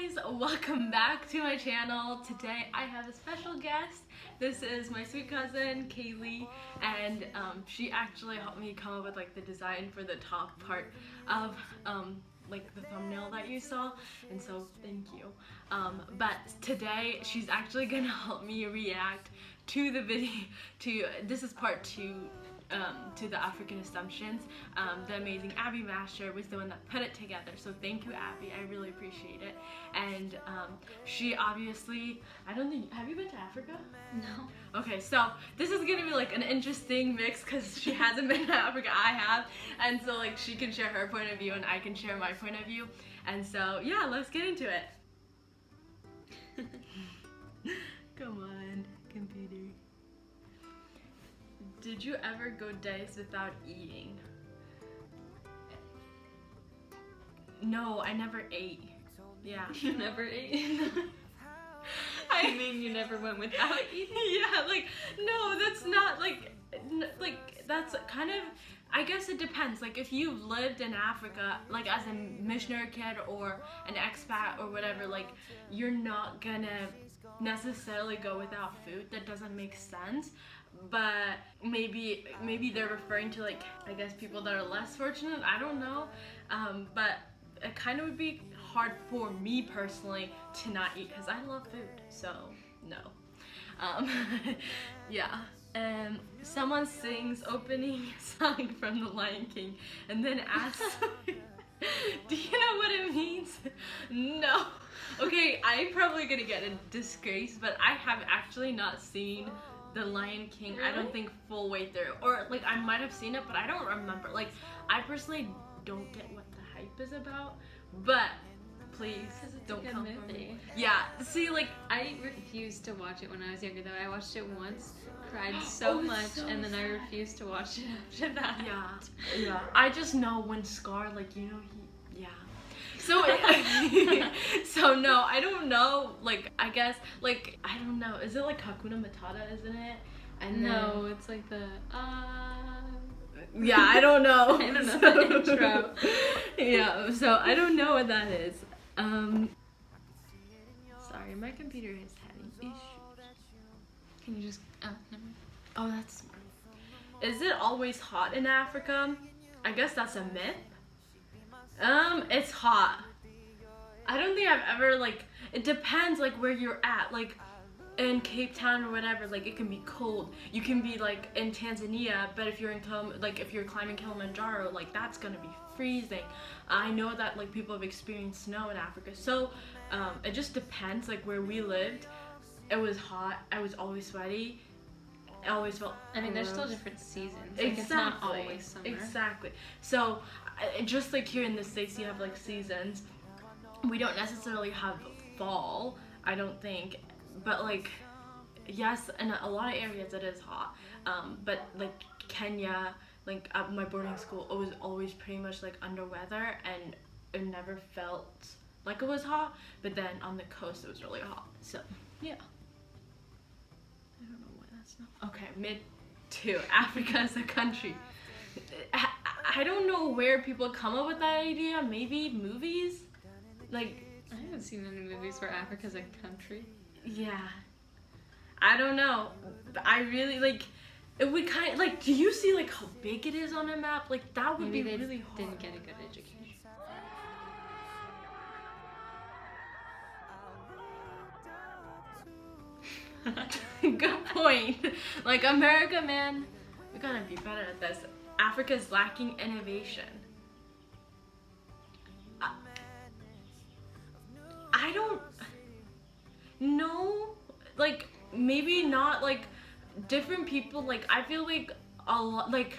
guys, welcome back to my channel. Today I have a special guest. This is my sweet cousin Kaylee, and she actually helped me come up with like the design for the top part of like the thumbnail that you saw, and so thank you. But today she's actually gonna help me react to the video. This is part 2. To the African Assumptions. The amazing Abby Masher was the one that put it together, so thank you, Abby. I really appreciate it. And she obviously, have you been to Africa? No. Okay, so this is gonna be like an interesting mix because she hasn't been to Africa, I have, and so like she can share her point of view and I can share my point of view, and so yeah, let's get into it. Come on, computer. Did you ever go days without eating? No, I never ate. Yeah. You never ate? I mean, you never went without eating? Yeah, like, no, that's not, like, that's kind of, I guess it depends. Like, if you've lived in Africa, like, as a missionary kid or an expat or whatever, like, you're not gonna necessarily go without food. That doesn't make sense. But maybe they're referring to, like, I guess people that are less fortunate. I don't know. But it kind of would be hard for me personally to not eat because I love food. So no. Yeah. Someone sings opening song from The Lion King and then asks, "Do you know what it means?" No. Okay, I'm probably gonna get a disgrace, but I have actually not seen The Lion King. Really? I don't think full way through, or like I might have seen it, but I don't remember. Like, I personally don't get what the hype is about, but please don't come for me. Yeah, see, like, I refused to watch it when I was younger, though. I watched it once, cried so much, so and then I refused to watch it after that. Yeah. I just know when Scar, like, you know, yeah. So, so no, I don't know, like, I guess, like, I don't know, is it like Hakuna Matata, isn't it? And no, then, it's like the, yeah, I don't know. I don't know the intro. Yeah, so I don't know what that is. Sorry, my computer is having issues. Can you just, never mind. Oh, that's smart. Is it always hot in Africa? I guess that's a myth. It's hot. I don't think I've ever, like, it depends, like, where you're at. Like, in Cape Town or whatever, like, it can be cold. You can be, like, in Tanzania, but if you're in, if you're climbing Kilimanjaro, like, that's gonna be freezing. I know that, like, people have experienced snow in Africa, so, it just depends. Like, where we lived, it was hot. I was always sweaty. I always felt I mean, there's still different seasons. Like, exactly. It's not always summer. Exactly. So, just like here in the States, you have, like, seasons. We don't necessarily have fall, I don't think, but, like, yes, in a lot of areas it is hot, but, like, Kenya, like, at my boarding school, it was always pretty much, like, under weather, and it never felt like it was hot, but then on the coast it was really hot, so, yeah. I don't know why that's not, okay, mid 2, Africa as a country. I don't know where people come up with that idea, maybe movies? Like, I haven't seen any movies where Africa's a country. yeah. I don't know. I really, like, it would kind of, like, do you see, like, how big it is on a map? Like, that would Maybe be they really hard. didn't get a good education. Good point. Like, America, man, we gotta be better at this. Africa's lacking innovation. I don't know, like, maybe not, like, different people, like, I feel like a lot, like,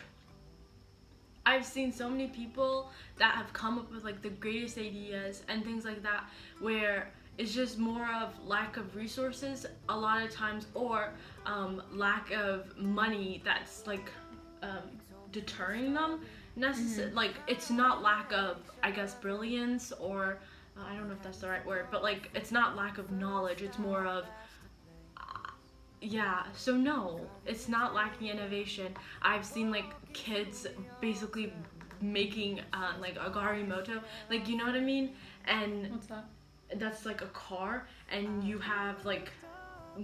I've seen so many people that have come up with, like, the greatest ideas and things like that, where it's just more of lack of resources a lot of times, or lack of money that's, like, deterring them. Like, it's not lack of, I guess, brilliance, or I don't know if that's the right word, but, like, it's not lack of knowledge, it's more of, yeah, so no, it's not lacking innovation. I've seen, like, kids basically making, like, Agari Moto, like, you know what I mean? And What's that? that's like a car, and you have like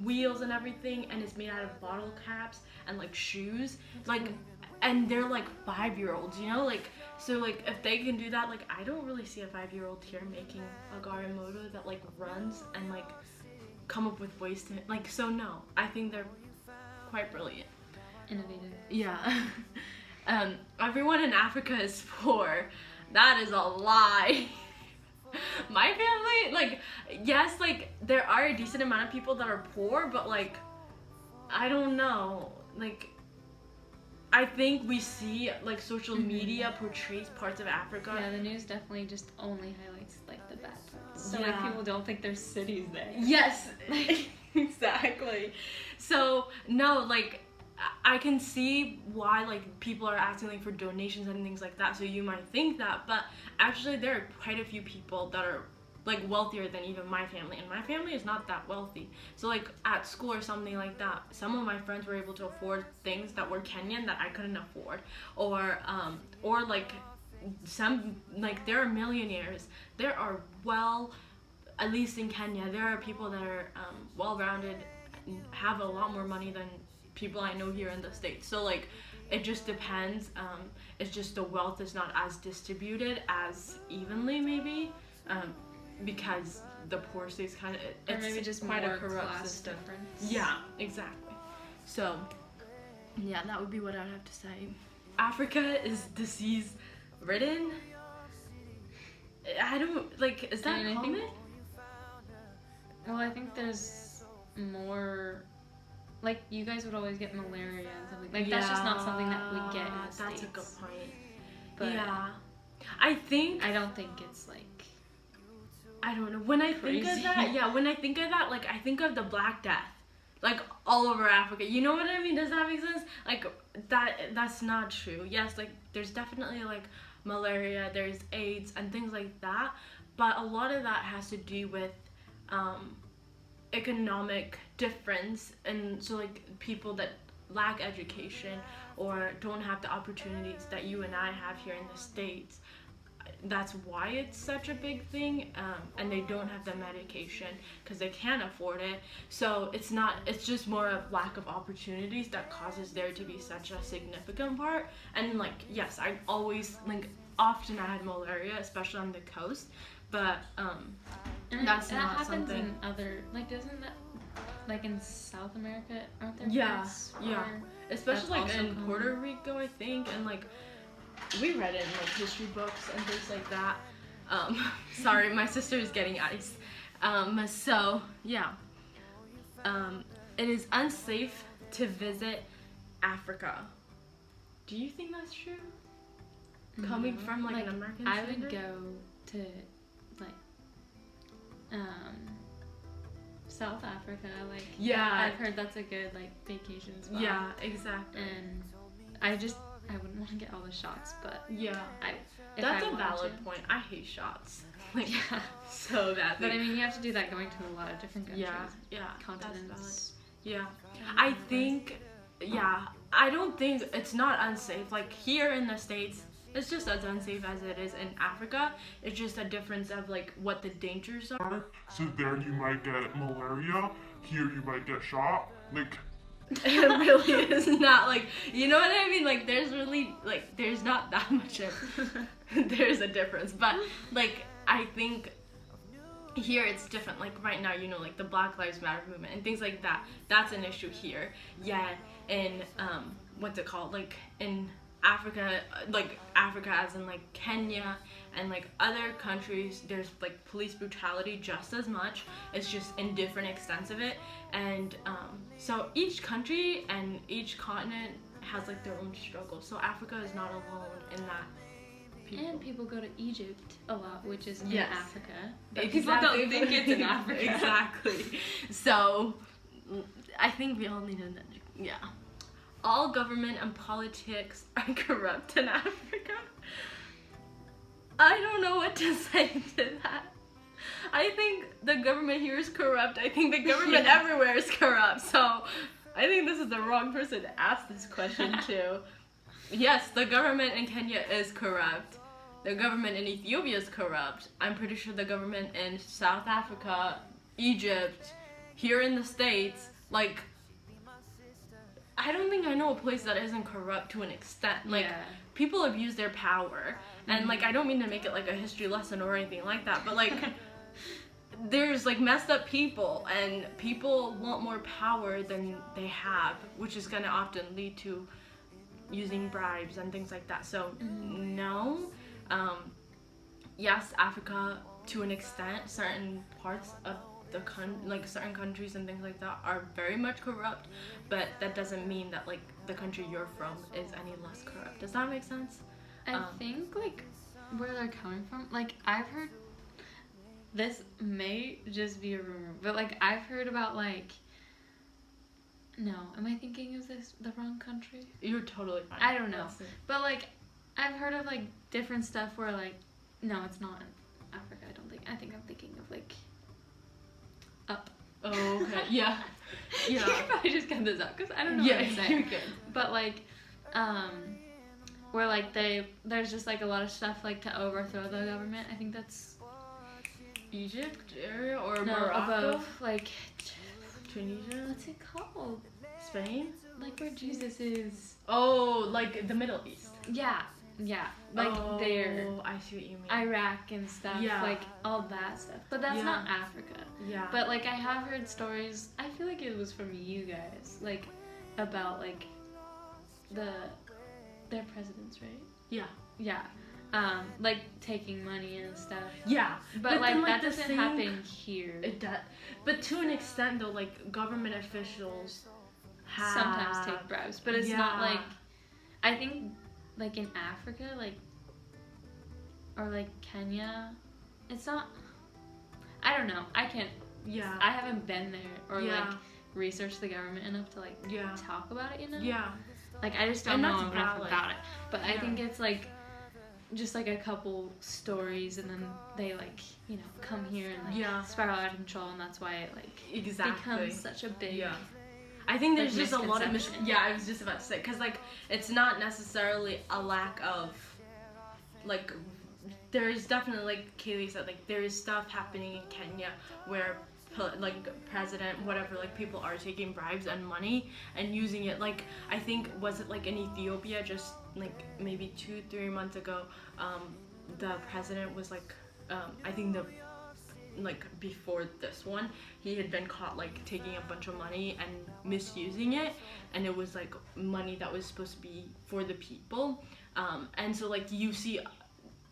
wheels and everything, and it's made out of bottle caps and like shoes, like, and they're like 5-year-olds, you know, like, so like if they can do that, like I don't really see a 5-year-old here making a Garimoto that like runs and like come up with ways to like, so no, I think they're quite brilliant. Innovative. Yeah. Everyone in Africa is poor. That is a lie. My family, like, yes, like, there are a decent amount of people that are poor, but, like, I don't know. Like, I think we see, like, social media portrays parts of Africa. Yeah, the news definitely just only highlights, like, the bad parts. So, Yeah. like, people don't think there's cities there. Yes, exactly. So, no, like, I can see why, like, people are asking, like, for donations and things like that, so you might think that, but actually there are quite a few people that are, like, wealthier than even my family, and my family is not that wealthy. So, like, at school or something like that, some of my friends were able to afford things that were Kenyan that I couldn't afford, or like, some, like, there are millionaires. There are, at least in Kenya, there are people that are well-rounded and have a lot more money than people I know here in the States. So, like, it just depends. It's just the wealth is not as distributed as evenly, maybe, because the poor states kind of, Or it's maybe just quite more a corrupt class system. difference. Yeah, exactly. So, yeah, that would be what I'd have to say. Africa is disease-ridden. I don't, like, is that common? Well, I think there's more, like, you guys would always get malaria and something. Like, that's just not something that we get in the States. That's a good point. But yeah. I don't think it's, like, I don't know. When I think of that, like, I think of the Black Death. Like, all over Africa. You know what I mean? Does that make sense? Like, that's not true. Yes, like, there's definitely, like, malaria, there's AIDS, and things like that. But a lot of that has to do with economic difference. And so, like, people that lack education or don't have the opportunities that you and I have here in the States, that's why it's such a big thing, and they don't have the medication because they can't afford it. So it's just more of lack of opportunities that causes there to be such a significant part. And, like, yes, I always, like, often I had malaria, especially on the coast, but that's not happens something. in other, like, doesn't that, like, in South America, aren't there parts Yeah, where especially, that's like, also in common? Puerto Rico, I think, and, like, we read it in, like, history books and things like that. Sorry, my sister is getting ice. So, yeah. It is unsafe to visit Africa. Do you think that's true? Coming from, like, an American I standard? would go to, like, South Africa. Like, Yeah. I've heard that's a good, like, vacation spot. Yeah, exactly. And I wouldn't want to get all the shots, but Yeah. if That's I a wanted valid to. point. I hate shots. Like, Yeah. so badly. But I mean, you have to do that going to a lot of different countries, yeah, continents. that's valid. Yeah. I think, I don't think it's not unsafe. Like, here in the States, it's just as unsafe as it is in Africa. It's just a difference of, like, what the dangers are. So there you might get malaria, here you might get shot. Like, It really is not, like, you know what I mean? Like, there's not that much of, there's a difference. But, like, I think here it's different. Like, right now, you know, like, the Black Lives Matter movement and things like that, that's an issue here. Yeah, in, what's it called? Like, in Africa as in, like, Kenya and, like, other countries, there's, like, police brutality just as much. It's just in different extents of it. And so each country and each continent has, like, their own struggles. So Africa is not alone in that. And people go to Egypt a lot, which is in Yes. Africa. But People don't think it's in Africa. Exactly. So I think we all need to, yeah. All government and politics are corrupt in Africa. I don't know what to say to that. I think the government here is corrupt. I think the government everywhere is corrupt. So I think this is the wrong person to ask this question to. Yes, the government in Kenya is corrupt. the government in Ethiopia is corrupt, I'm pretty sure the government in South Africa, Egypt, here in the States, like, I don't think I know a place that isn't corrupt to an extent. Like, Yeah. people abuse their power, and like, I don't mean to make it like a history lesson or anything like that, but like, there's like messed up people, and people want more power than they have, which is gonna often lead to using bribes and things like that. So no, yes, Africa to an extent, certain parts of the like certain countries and things like that are very much corrupt, but that doesn't mean that like the country you're from is any less corrupt. Does that make sense? I think like where they're coming from, like I've heard, this may just be a rumor, but like I've heard about like, no, am I thinking of this the wrong country? You're totally fine. I don't know, but like I've heard of like different stuff where like, no, it's not in Africa. I don't think. I think I'm thinking of like up. Oh, okay. Yeah. You Yeah. could probably just cut this out because I don't know Yeah, what I'm saying. you're good. But like, where like there's just like a lot of stuff like to overthrow the government. I think that's Egypt area or no Morocco? above like Tunisia? what's it called? Spain? Like where Jesus is. Oh, like the Middle East. Yeah, like there. Oh, I see what you mean. Iraq and stuff, Yeah. like all that stuff. But that's Yeah. not Africa. Yeah. But like I have heard stories. I feel like it was from you guys, like about like their presidents, right? Yeah. Yeah. Like taking money and stuff. Yeah. But like then, that the doesn't same- happen here. It does. But to an extent, though, like government officials have Sometimes take bribes, but it's not Yeah. like I think like in Africa, like or like Kenya, it's not. I don't know. I can't. Yeah. I haven't been there or Yeah. like researched the government enough to like Yeah. talk about it. You know. Yeah. Like I just don't And know that's enough valid. about it. But I Yeah. think it's like just like a couple stories, and then they like come here and like Yeah. spiral out of control, and that's why it like Exactly. becomes such a big. Yeah. I think there's like, just a lot of misconception. yeah, I was just about to say, because like it's not necessarily a lack of like, there's definitely, like Kaylee said, like there is stuff happening in Kenya where like president whatever, like people are taking bribes and money and using it. Like I think, was it like in Ethiopia just like maybe 2-3 months ago, the president was like I think the like before this one, he had been caught like taking a bunch of money and misusing it, and it was like money that was supposed to be for the people, and so like you see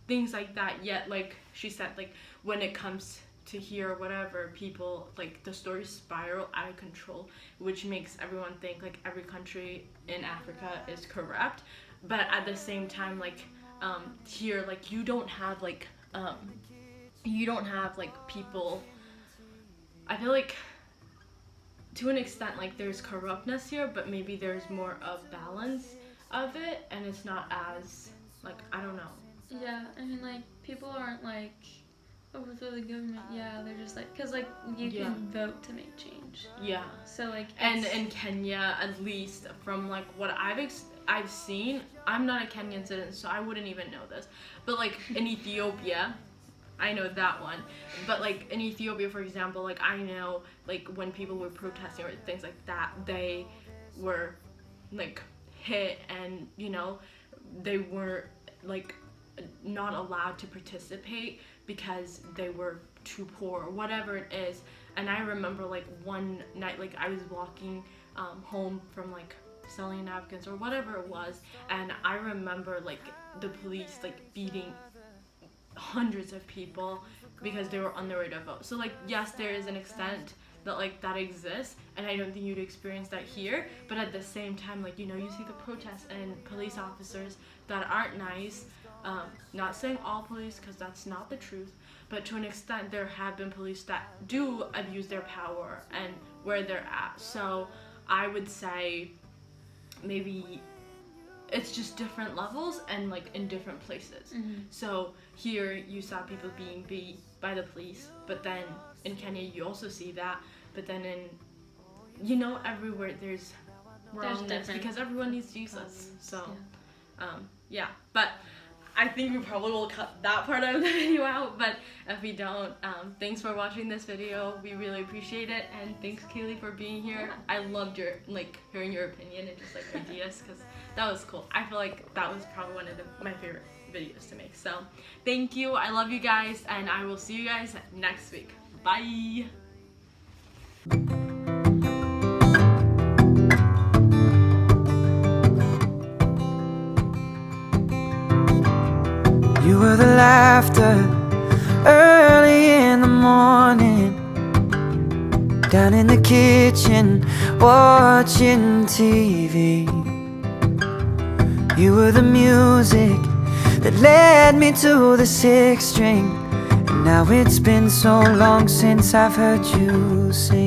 things like that. Yet like she said, like when it comes to here or whatever, people like the stories spiral out of control, which makes everyone think like every country in Africa is corrupt. But at the same time, like here, like you don't have like people. I feel like to an extent like there's corruptness here, but maybe there's more of balance of it, and it's not as like, I don't know. Yeah, I mean like people aren't like overthrow the government. Yeah, they're just like, because like you Yeah. can vote to make change. Yeah. So like And it's- in Kenya, at least from like what I've seen, I'm not a Kenyan citizen, so I wouldn't even know this. But like in Ethiopia, I know that one. But like in Ethiopia, for example, like I know like when people were protesting or things like that, they were like hit, and they were like not allowed to participate because they were too poor or whatever it is. And I remember like one night, like I was walking home from like selling napkins or whatever it was, and I remember like the police like beating hundreds of people because they were on their way to vote. So like yes, there is an extent that like that exists, and I don't think you'd experience that here, but at the same time, like you see the protests and police officers that aren't nice. Not saying all police, because that's not the truth, but to an extent there have been police that do abuse their power and where they're at. So I would say maybe it's just different levels and like in different places. Mhm. So here you saw people being beat by the police, but then in Kenya you also see that, but then in everywhere there's wrongness different because everyone needs Jesus. So yeah. yeah, but I think we probably will cut that part of the video out, but if we don't, thanks for watching this video. We really appreciate it, and thanks Kaylee for being here. I loved your hearing your opinion and just ideas, because that was cool. I feel like that was probably one of my favorite videos to make. So thank you. I love you guys, and I will see you guys next week. Bye. You were the laughter early in the morning, down in the kitchen watching TV. You were the music that led me to the sixth string, and now it's been so long since I've heard you sing.